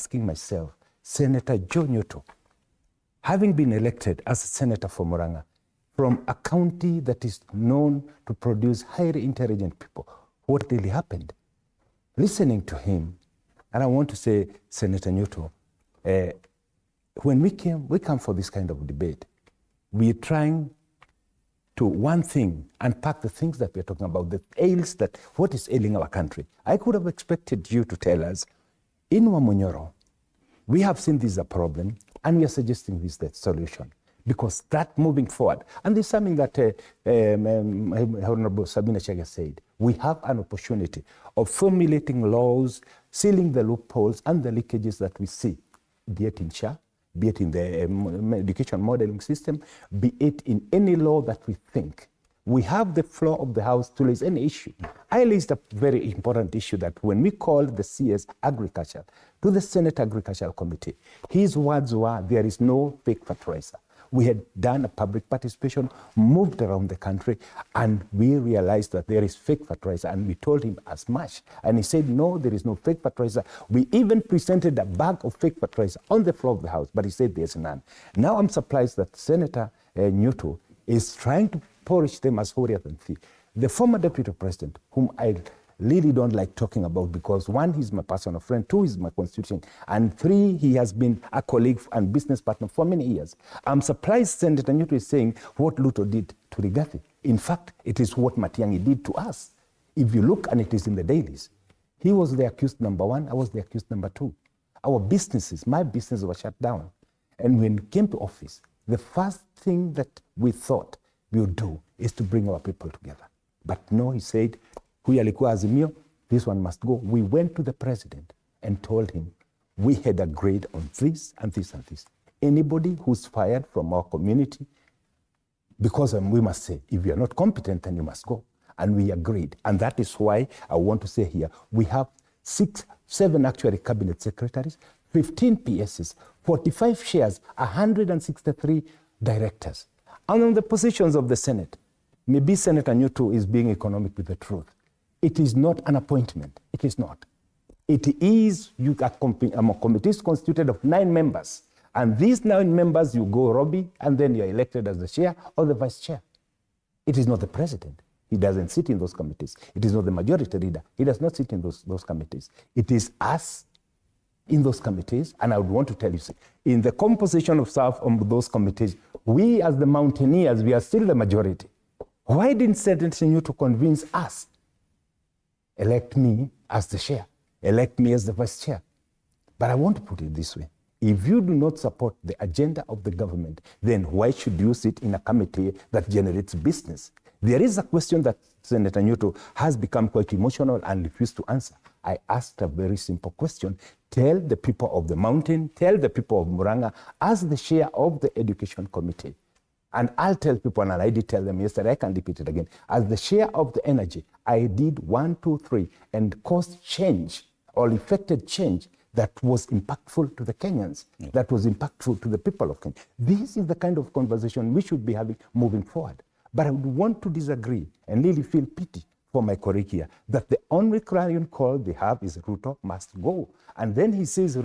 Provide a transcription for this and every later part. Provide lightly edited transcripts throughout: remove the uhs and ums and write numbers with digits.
asking myself, Senator Nyutu, having been elected as a senator for Murang'a, from a county that is known to produce highly intelligent people, what really happened? Listening to him, and I want to say, Senator Nyutu, when we come for this kind of debate, we're trying to one thing, unpack the things that we're talking about, the ails that, what is ailing our country. I could have expected you to tell us, in Wamunyoro, we have seen this as a problem, and we are suggesting this the solution. Because that moving forward, and there's something that Honorable Sabina Chege said, we have an opportunity of formulating laws, sealing the loopholes and the leakages that we see, be it in SHA, be it in the education modeling system, be it in any law that we think. We have the floor of the House to raise any issue. I raised a very important issue that when we called the CS Agriculture to the Senate Agricultural Committee, his words were, there is no fake fertilizer. We had done a public participation, moved around the country, and we realized that there is fake fertilizer, and we told him as much. And he said, no, there is no fake fertilizer. We even presented a bag of fake fertilizer on the floor of the House, but he said there's none. Now I'm surprised that Senator Nyutu is trying to polish them as holier than thee. The former deputy president, whom I really don't like talking about because one, he's my personal friend, two, he's my constituent, and three, he has been a colleague and business partner for many years. I'm surprised Senator Nyutu is saying what Ruto did to Rigathi. In fact, it is what Matiang'i did to us. If you look, and it is in the dailies, he was the accused number one, I was the accused number two. Our businesses, my business was shut down. And when he came to office, the first thing that we thought we would do is to bring our people together. But no, he said, huyu alikuwa Azimio, this one must go. We went to the president and told him, we had agreed on this and this and this. Anybody who's fired from our community, because we must say, if you are not competent, then you must go. And we agreed. And that is why I want to say here, we have 7 actually cabinet secretaries, 15 PSs, 45 shares, 163 directors. And on the positions of the Senate, maybe Senator Nyutu is being economic with the truth. It is not an appointment. It is not. It is, a committee is constituted of 9 members. And these 9 members, you go Robbie, and then you're elected as the chair or the vice chair. It is not the president. He doesn't sit in those committees. It is not the majority leader. He does not sit in those committees. It is us in those committees. And I would want to tell you, in the composition of staff on those committees, we as the mountaineers, we are still the majority. Why didn't Senator Nyutu convince us? Elect me as the chair. Elect me as the vice chair. But I want to put it this way. If you do not support the agenda of the government, then why should you sit in a committee that generates business? There is a question that Senator Nyutu has become quite emotional and refused to answer. I asked a very simple question. Tell the people of the mountain, tell the people of Murang'a, as the chair of the education committee, and I'll tell people, and I did tell them yesterday, I can repeat it again, as the chair of the energy, I did 1, 2, 3, and caused change or effected change that was impactful to the Kenyans, that was impactful to the people of Kenya. This is the kind of conversation we should be having moving forward. But I would want to disagree and really feel pity for my colleague here, that the only clarion call they have is Ruto must go. And then he says,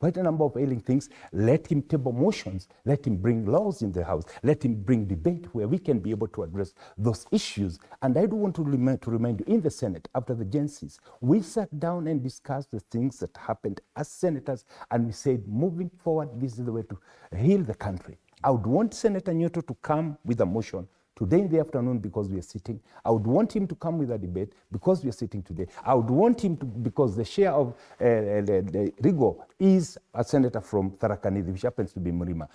quite a number of ailing things, let him table motions, let him bring laws in the House, let him bring debate where we can be able to address those issues. And I do want to remind you, in the Senate, after the Gencies, we sat down and discussed the things that happened as senators, and we said, moving forward, this is the way to heal the country. I would want Senator Nyutu to come with a motion today in the afternoon because we are sitting. I would want him to come with a debate because we are sitting today. I would want him to, because the chair of the Rigo is a senator from Tharaka Nithi, which happens to be Murima,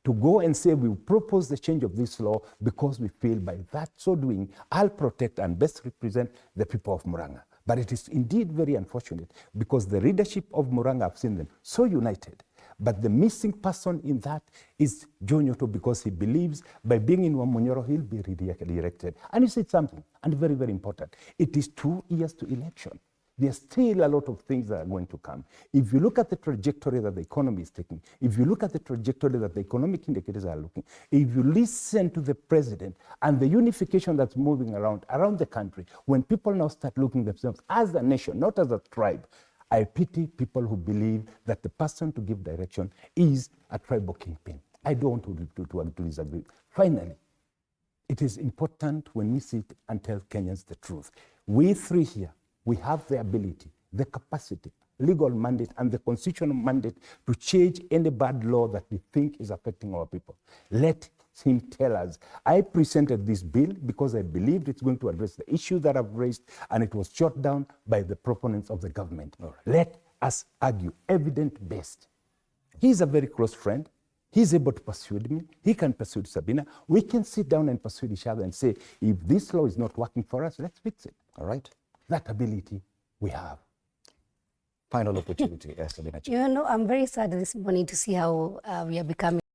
to go and say we propose the change of this law because we feel by that so doing, I'll protect and best represent the people of Murang'a. But it is indeed very unfortunate because the leadership of Murang'a, I've seen them so united. But the missing person in that is Nyutu, because he believes by being in Wamunyoro, he'll be re-elected. And he said something, and very, very important. It is 2 years to election. There's still a lot of things that are going to come. If you look at the trajectory that the economy is taking, if you look at the trajectory that the economic indicators are looking, if you listen to the president and the unification that's moving around the country, when people now start looking at themselves as a nation, not as a tribe, I pity people who believe that the person to give direction is a tribal kingpin. I don't want to disagree. Finally, it is important when we sit and tell Kenyans the truth. We three here, we have the ability, the capacity, legal mandate, and the constitutional mandate to change any bad law that we think is affecting our people. Let him tell us. I presented this bill because I believed it's going to address the issue that I've raised, and it was shot down by the proponents of the government. Right. Let us argue, evidence-based. He's a very close friend. He's able to persuade me. He can persuade Sabina. We can sit down and persuade each other and say, if this law is not working for us, let's fix it. All right. That ability we have. Final opportunity, Sabina. You know, I'm very sad this morning to see how we are becoming